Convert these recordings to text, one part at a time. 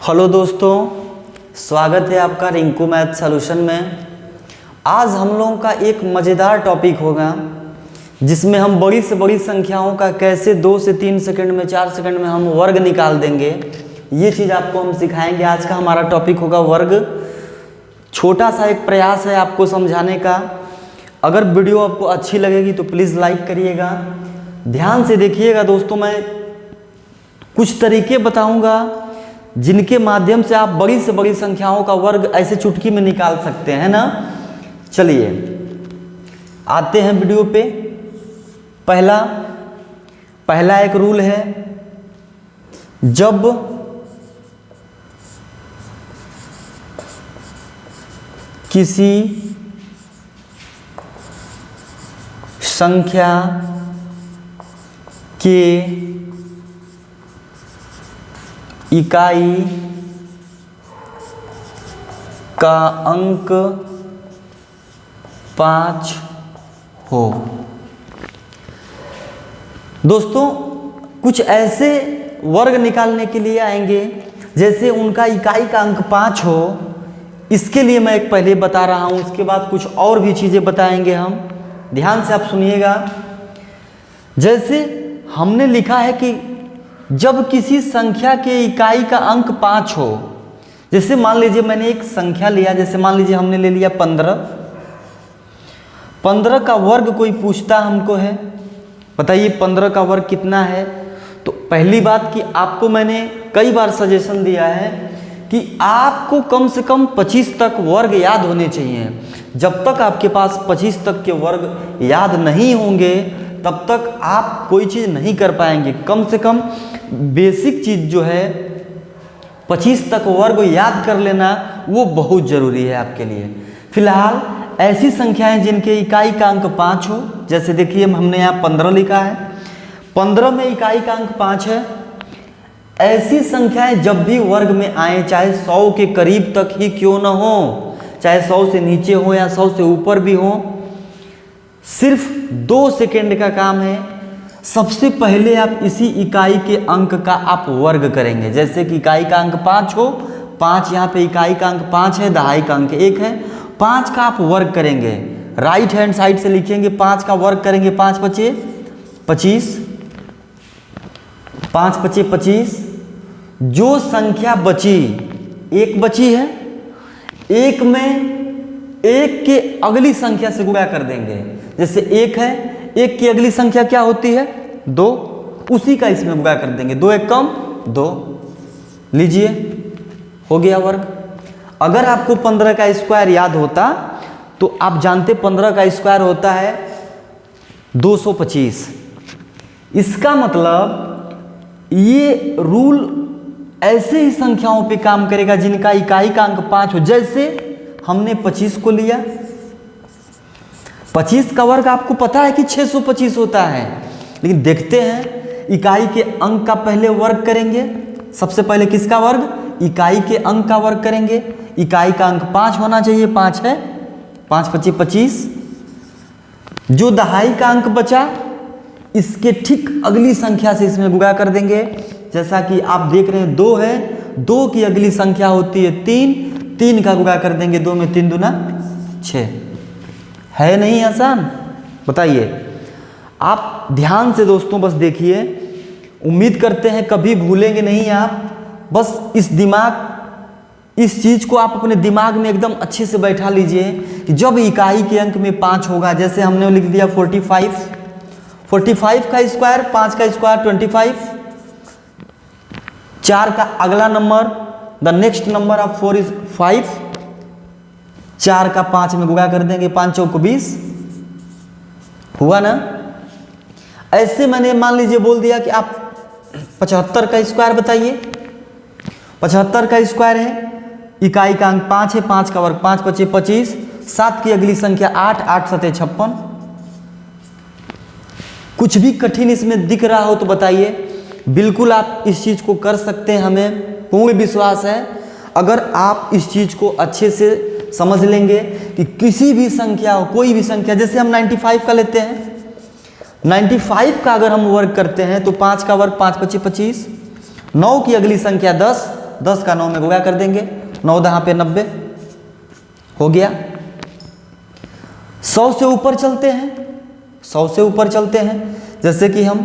Hello दोस्तों, स्वागत है आपका रिंकू मैथ सॉल्यूशन में। आज हम लोगों का एक मज़ेदार टॉपिक होगा जिसमें हम बड़ी से बड़ी संख्याओं का कैसे 2 से 3 सेकंड में 4 सेकंड में हम वर्ग निकाल देंगे, ये चीज़ आपको हम सिखाएंगे। आज का हमारा टॉपिक होगा वर्ग। छोटा सा एक प्रयास है आपको समझाने का। अगर वीडियो आपको अच्छी लगेगी तो प्लीज़ लाइक करिएगा, ध्यान से देखिएगा। दोस्तों, मैं कुछ तरीके बताऊंगा जिनके माध्यम से आप बड़ी से बड़ी संख्याओं का वर्ग ऐसे चुटकी में निकाल सकते हैं ना। चलिए आते हैं वीडियो पे। पहला एक रूल है, जब किसी संख्या के इकाई का अंक 5 हो। दोस्तों, कुछ ऐसे वर्ग निकालने के लिए आएंगे जैसे उनका इकाई का अंक 5 हो। इसके लिए मैं एक पहले बता रहा हूं, उसके बाद कुछ और भी चीज़ें बताएंगे हम। ध्यान से आप सुनिएगा। जैसे हमने लिखा है कि जब किसी संख्या के इकाई का अंक 5 हो, जैसे मान लीजिए मैंने एक संख्या लिया, जैसे मान लीजिए हमने ले लिया 15 का वर्ग कोई पूछता हमको है, बताइए 15 का वर्ग कितना है। तो पहली बात कि आपको मैंने कई बार सजेशन दिया है कि आपको कम से कम 25 तक वर्ग याद होने चाहिए। जब तक आपके पास 25 तक के वर्ग याद नहीं होंगे तब तक आप कोई चीज़ नहीं कर पाएंगे। कम से कम बेसिक चीज़ जो है 25 तक वर्ग याद कर लेना वो बहुत ज़रूरी है आपके लिए। फिलहाल ऐसी संख्याएं जिनके इकाई का अंक 5 हो, जैसे देखिए हमने यहाँ 15 लिखा है, 15 में इकाई का अंक 5 है। ऐसी संख्याएं जब भी वर्ग में आए, चाहे 100 के करीब तक ही क्यों न हो, चाहे 100 से नीचे हो या 100 से ऊपर भी हो, सिर्फ 2 सेकेंड का काम है। सबसे पहले आप इसी इकाई के अंक का आप वर्ग करेंगे। जैसे कि इकाई का अंक 5 हो, 5 यहाँ पे इकाई का अंक 5 है, दहाई का अंक 1 है, 5 का आप वर्ग करेंगे। राइट हैंड साइड से लिखेंगे, 5 का वर्ग करेंगे, 5 पचे 25, 5 पचे 25। जो संख्या बची, 1 बची है, 1 में 1 के अगली संख्या से गुणा कर देंगे। जैसे 1 है, 1 की अगली संख्या क्या होती है? 2, उसी का इसमें गुणा कर देंगे। 2 1 कम 2, लीजिए हो गया वर्ग। अगर आपको 15 का स्क्वायर याद होता तो आप जानते 15 का स्क्वायर होता है 225। इसका मतलब ये रूल ऐसे ही संख्याओं पे काम करेगा जिनका इकाई का अंक 5 हो। जैसे हमने 25 को लिया, 25 का वर्ग आपको पता है कि 625 होता है, लेकिन देखते हैं इकाई के अंक का पहले वर्ग करेंगे। सबसे पहले किसका वर्ग? इकाई के अंक का वर्ग करेंगे। इकाई का अंक 5 होना चाहिए, 5 है, 5 पचे 25। जो दहाई का अंक बचा, इसके ठीक अगली संख्या से इसमें गुणा कर देंगे। जैसा कि आप देख रहे हैं 2 है, 2 की अगली संख्या होती है 3, 3 का गुणा कर देंगे, 2 में 3 दूना 6। है नहीं आसान? बताइए। आप ध्यान से दोस्तों बस देखिए, उम्मीद करते हैं कभी भूलेंगे नहीं आप। बस इस चीज़ को आप अपने दिमाग में एकदम अच्छे से बैठा लीजिए कि जब इकाई के अंक में 5 होगा, जैसे हमने लिख दिया 45 का स्क्वायर, 5 का स्क्वायर 25, 4 का अगला number, the next number of 4 is 5, 4 का 5 में गुणा कर देंगे, 5 चौक 20, हुआ ना। ऐसे मैंने मान लीजिए बोल दिया कि आप 75 का स्क्वायर बताइए। 75 का स्क्वायर है, इकाई का अंक 5 है, 5 का वर्ग 5 पचे 25, 7 की अगली संख्या 8, 8 सते 56। कुछ भी कठिन इसमें दिख रहा हो तो बताइए। बिल्कुल आप इस चीज़ को कर सकते हैं, हमें पूर्ण विश्वास है। अगर आप इस चीज़ को अच्छे से समझ लेंगे कि किसी भी संख्या हो, कोई भी संख्या, जैसे हम 95 का लेते हैं, 95 का अगर हम वर्ग करते हैं तो 5 का वर्ग 5 पचे 25, 9 की अगली संख्या 10, 10 का 9 में गुणा कर देंगे, 9 दहा पे 90 हो गया। 100 से ऊपर चलते हैं, 100 से ऊपर चलते हैं, जैसे कि हम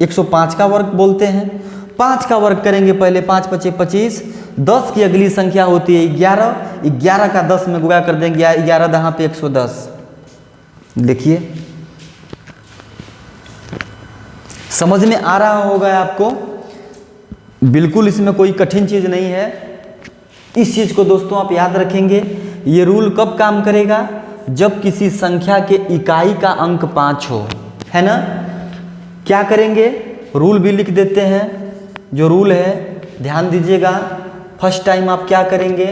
105 का वर्ग बोलते हैं। 5 का वर्ग करेंगे पहले, 5 पचे 25, 10 की अगली संख्या होती है 11, 11 का 10 में गुणा कर देंगे, 11 दहा पे 110। देखिए समझ में आ रहा होगा आपको, बिल्कुल इसमें कोई कठिन चीज़ नहीं है। इस चीज़ को दोस्तों आप याद रखेंगे। ये रूल कब काम करेगा? जब किसी संख्या के इकाई का अंक 5 हो, है ना। क्या करेंगे? रूल भी लिख देते हैं। जो रूल है ध्यान दीजिएगा। फर्स्ट टाइम आप क्या करेंगे?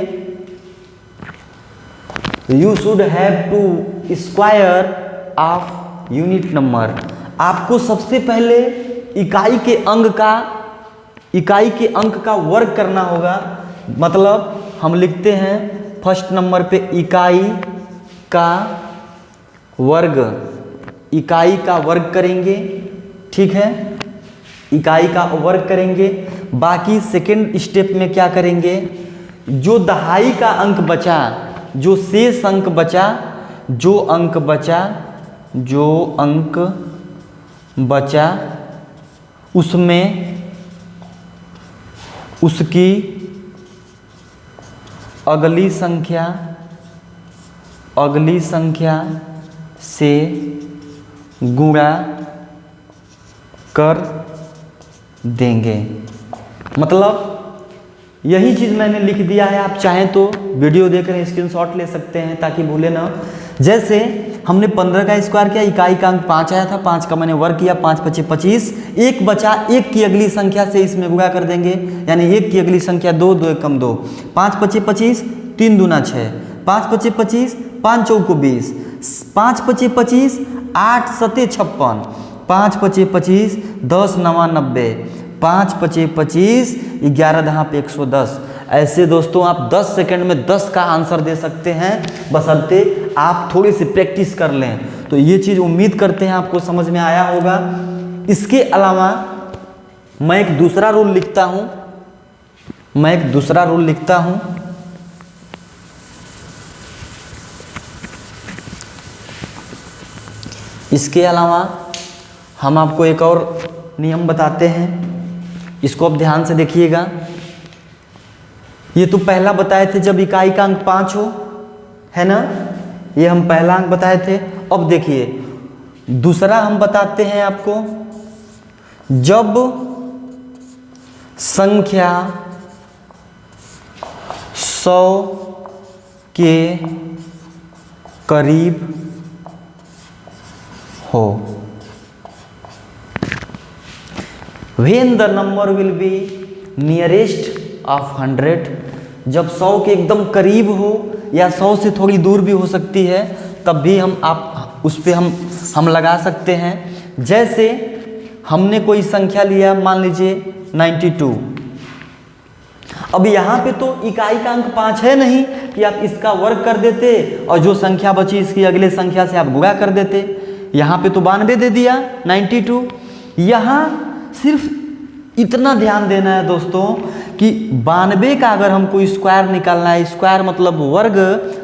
You should have to square of unit number. आपको सबसे पहले इकाई के अंक का वर्ग करना होगा। मतलब हम लिखते हैं फर्स्ट नंबर पे इकाई का वर्ग, इकाई का वर्ग करेंगे, ठीक है, इकाई का वर्ग करेंगे। बाकी सेकंड स्टेप में क्या करेंगे? जो दहाई का अंक बचा, जो शेष अंक बचा, जो अंक बचा उसमें उसकी अगली संख्या से गुणा कर देंगे। मतलब यही चीज़ मैंने लिख दिया है। आप चाहें तो वीडियो देख रहे हैं स्क्रीनशॉट ले सकते हैं ताकि भूले ना। जैसे हमने 15 का स्क्वायर किया, इकाई का अंक 5 आया था, 5 का मैंने वर्ग किया, 5 पचे 25, 1 बचा, 1 की अगली संख्या से इसमें गुणा कर देंगे, यानी 1 की अगली संख्या 2, 2 कम 2, 5 पचे 25, 3 दूना 6, 5 पचे 25, 5 चौको 20, 5 पचे 25, 8 सते 56, 5 पचे 25, 10 नवा 90, 5 पचे 25, 11 दहा पे 110। ऐसे दोस्तों आप 10 सेकंड में 10 का आंसर दे सकते हैं, बशर्ते आप थोड़ी सी प्रैक्टिस कर लें। तो ये चीज़ उम्मीद करते हैं आपको समझ में आया होगा। इसके अलावा मैं एक दूसरा रूल लिखता हूं, इसके अलावा हम आपको एक और नियम बताते हैं, इसको आप ध्यान से देखिएगा। ये तो पहला बताए थे जब इकाई का अंक 5 हो, है ना, ये हम पहला अंक बताए थे। अब देखिए दूसरा हम बताते हैं आपको, जब संख्या 100 के करीब हो, when the number will be nearest of 100, जब 100 के एकदम करीब हो या 100 से थोड़ी दूर भी हो सकती है, तब भी आप उस पर हम लगा सकते हैं। जैसे हमने कोई संख्या लिया, मान लीजिए 92। अब यहाँ पे तो इकाई का अंक 5 है नहीं कि आप इसका वर्ग कर देते और जो संख्या बची इसकी अगले संख्या से आप गुणा कर देते। यहाँ पे तो 92 दे दिया, 92। यहाँ सिर्फ इतना ध्यान देना है दोस्तों कि 92 का अगर हमको स्क्वायर निकालना है, स्क्वायर मतलब वर्ग,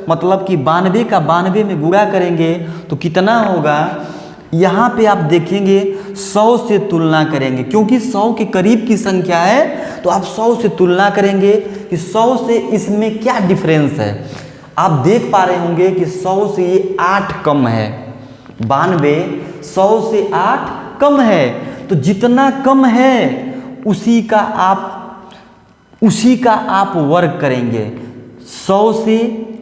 मतलब कि 92 का 92 में गुणा करेंगे तो कितना होगा। यहाँ पे आप देखेंगे 100 से तुलना करेंगे, क्योंकि 100 के करीब की संख्या है तो आप 100 से तुलना करेंगे कि 100 से इसमें क्या डिफरेंस है। आप देख पा रहे होंगे कि 100 से ये 8 कम है, 92 100 से 8 कम है। तो जितना कम है उसी का आप वर्ग करेंगे। 100 से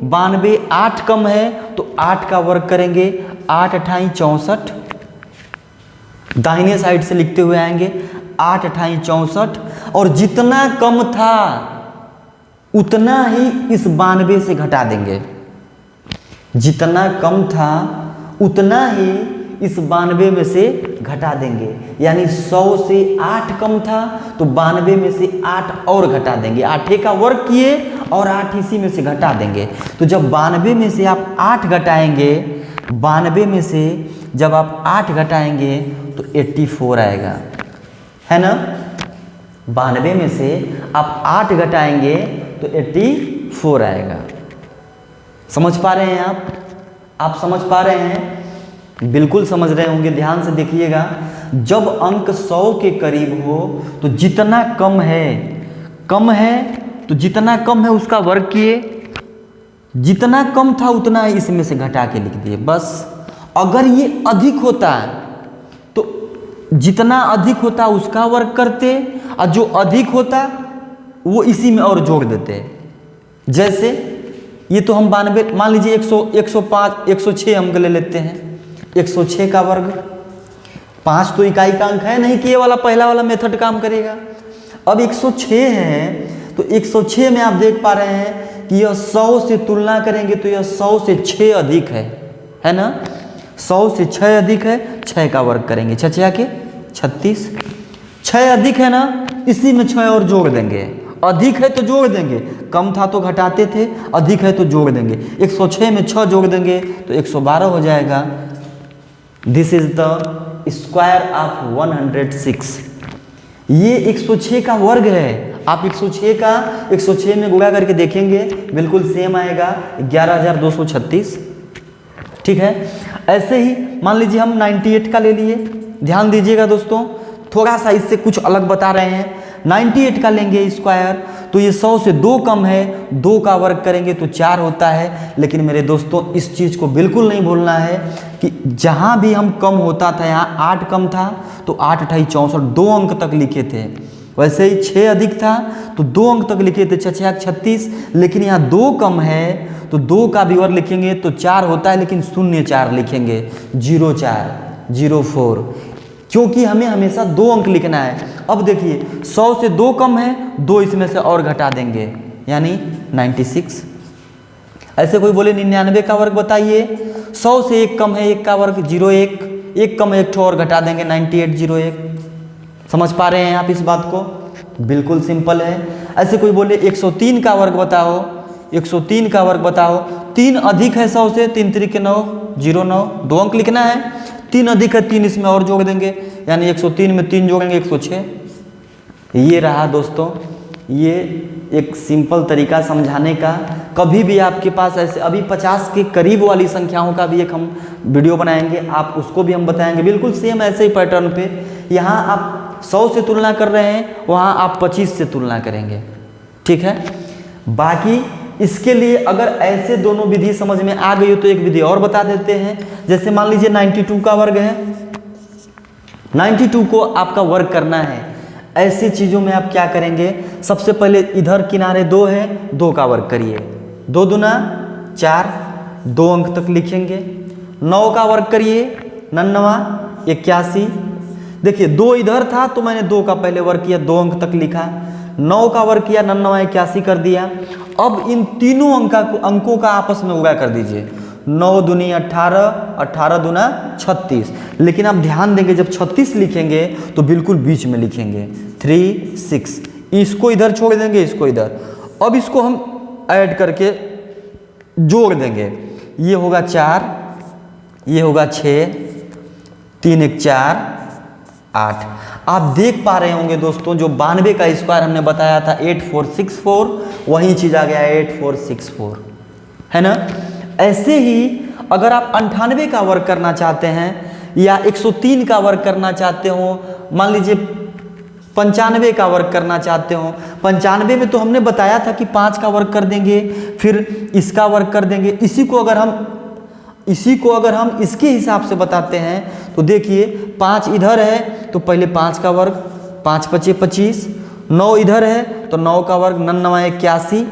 92 8 कम है तो 8 का वर्ग करेंगे, 8 अठाई 64, दाहिने साइड से लिखते हुए आएंगे 8 अठाई 64, और जितना कम था उतना ही इस 92 से घटा देंगे। जितना कम था उतना ही इस 92 में से घटा देंगे, यानी 100 से 8 कम था तो 92 में से 8 और घटा देंगे। 8 का वर्ग किए और 8 इसी में से घटा देंगे। तो जब 92 में से आप 8 घटाएंगे, 92 में से जब आप 8 घटाएंगे तो 84 आएगा, है ना। 92 में से आप 8 घटाएंगे तो 84 आएगा। समझ पा रहे हैं आप समझ पा रहे हैं? बिल्कुल समझ रहे होंगे। ध्यान से देखिएगा, जब अंक 100 के करीब हो तो जितना कम है तो जितना कम है उसका वर्ग किए, जितना कम था उतना इसमें से घटा के लिख दिए बस। अगर ये अधिक होता तो जितना अधिक होता उसका वर्ग करते, और जो अधिक होता वो इसी में और जोड़ देते। जैसे ये तो हम 92, मान लीजिए 100, 105, 106 हम ले लेते हैं। 106 का वर्ग, 5 तो इकाई का अंक है नहीं कि ये वाला पहला वाला मेथड काम करेगा। अब 106 है तो 106 में आप देख पा रहे हैं कि यह 100 से तुलना करेंगे तो यह 100 से 6 अधिक है ना। 100 से 6 अधिक है, 6 का वर्ग करेंगे, 6 के 36। 6 अधिक है ना, इसी में 6 और जोड़ देंगे। अधिक है तो जोड़ देंगे, कम था तो घटाते थे, अधिक है तो जोड़ देंगे। 106 में 6 जोड़ देंगे तो 112 हो जाएगा। This is the square of 106। ये 106 का वर्ग है। आप 106 का 106 में गुणा करके देखेंगे, बिल्कुल सेम आएगा, 11,236। ठीक है। ऐसे ही मान लीजिए हम 98 का ले लिए। ध्यान दीजिएगा दोस्तों, थोड़ा सा इससे कुछ अलग बता रहे हैं। 98 का लेंगे स्क्वायर तो ये 100 से 2 कम है, 2 का वर्ग करेंगे तो 4 होता है। लेकिन मेरे दोस्तों इस चीज़ को बिल्कुल नहीं भूलना है कि जहाँ भी हम कम होता था, यहाँ 8 कम था तो 8 × 8 = 64, 2 अंक तक लिखे थे। वैसे ही 6 अधिक था तो 2 अंक तक लिखे थे, 6 × 6 = 36। लेकिन यहाँ 2 कम है तो 2 का भी वर्ग लिखेंगे तो 4 होता है, लेकिन 0 4 लिखेंगे, 0 4 0 4, क्योंकि हमें हमेशा 2 अंक लिखना है। अब देखिए 100 से 2 कम है, 2 इसमें से और घटा देंगे, यानी 96। ऐसे कोई बोले 99 का वर्ग बताइए, 100 से 1 कम है, 1 का वर्ग 01, 1 कम है 1 ठो और घटा देंगे, 9801। समझ पा रहे हैं आप इस बात को? बिल्कुल सिंपल है। ऐसे कोई बोले 103 का वर्ग बताओ, 103 का वर्ग बताओ। 3 अधिक है 100 से, 3 × 3 = 9, 09, 2 अंक लिखना है। 3 अधिक है, 3 इसमें और जोड़ देंगे, यानी 103 में 3 जोड़ेंगे 106। ये रहा दोस्तों, ये एक सिंपल तरीका समझाने का। कभी भी आपके पास ऐसे अभी 50 के करीब वाली संख्याओं का भी एक हम वीडियो बनाएंगे, आप उसको भी हम बताएंगे बिल्कुल सेम ऐसे ही पैटर्न पे। यहाँ आप 100 से तुलना कर रहे हैं, वहाँ आप 25 से तुलना करेंगे। ठीक है। बाकी इसके लिए अगर ऐसे दोनों विधि समझ में आ गई हो तो एक विधि और बता देते हैं। जैसे मान लीजिए 92 का वर्ग है, 92 को आपका वर्ग करना है। ऐसी चीज़ों में आप क्या करेंगे, सबसे पहले इधर किनारे 2 है, 2 का वर्ग करिए, 2 दूना 4, 2 अंक तक लिखेंगे। 9 का वर्ग करिए, 99 81। देखिए 2 इधर था तो मैंने 2 का पहले वर्ग किया, 2 अंक तक लिखा। 9 का वर्ग किया, 99 81 कर दिया। अब इन तीनों अंकों का आपस में उगा कर दीजिए, 9 दूनी 18, 18 दूना 36। लेकिन आप ध्यान देंगे जब 36 लिखेंगे तो बिल्कुल बीच में लिखेंगे, 3 6। इसको इधर छोड़ देंगे, इसको इधर। अब इसको हम ऐड करके जोड़ देंगे, ये होगा 4, ये होगा 6, 3 1 4 8। आप देख पा रहे होंगे दोस्तों, जो 92 का स्क्वायर हमने बताया था 8464, वही चीज़ आ गया 8464, है ना। ऐसे ही अगर आप 98 का वर्ग करना चाहते हैं या 103 का वर्ग करना चाहते हो, मान लीजिए 95 का वर्ग करना चाहते हो। 95 में तो हमने बताया था कि 5 का वर्ग कर देंगे, फिर इसका वर्ग कर देंगे। इसी को अगर हम इसके हिसाब से बताते हैं तो देखिए 5 इधर है तो पहले 5 का वर्ग, 5 × 5 = 25। 9 इधर है तो 9 का वर्ग, 99 81।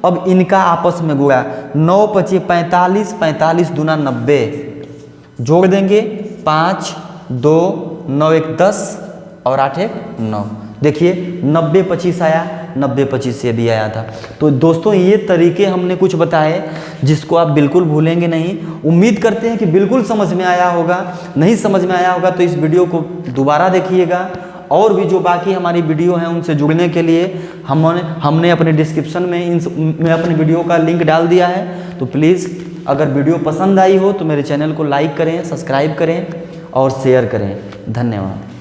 अब इनका आपस में गुणा, 9 × 5 = 45, 45 दूना 90, जोड़ देंगे 5 2 9 1 10 और 8 1 9। देखिए 90 25 आया, 90 25 से भी आया था। तो दोस्तों ये तरीके हमने कुछ बताए जिसको आप बिल्कुल भूलेंगे नहीं। उम्मीद करते हैं कि बिल्कुल समझ में आया होगा। नहीं समझ में आया होगा तो इस वीडियो को दोबारा देखिएगा। और भी जो बाकी हमारी वीडियो हैं उनसे जुड़ने के लिए हमने अपने डिस्क्रिप्शन में अपने वीडियो का लिंक डाल दिया है। तो प्लीज़ अगर वीडियो पसंद आई हो तो मेरे चैनल को लाइक करें, सब्सक्राइब करें और शेयर करें। धन्यवाद।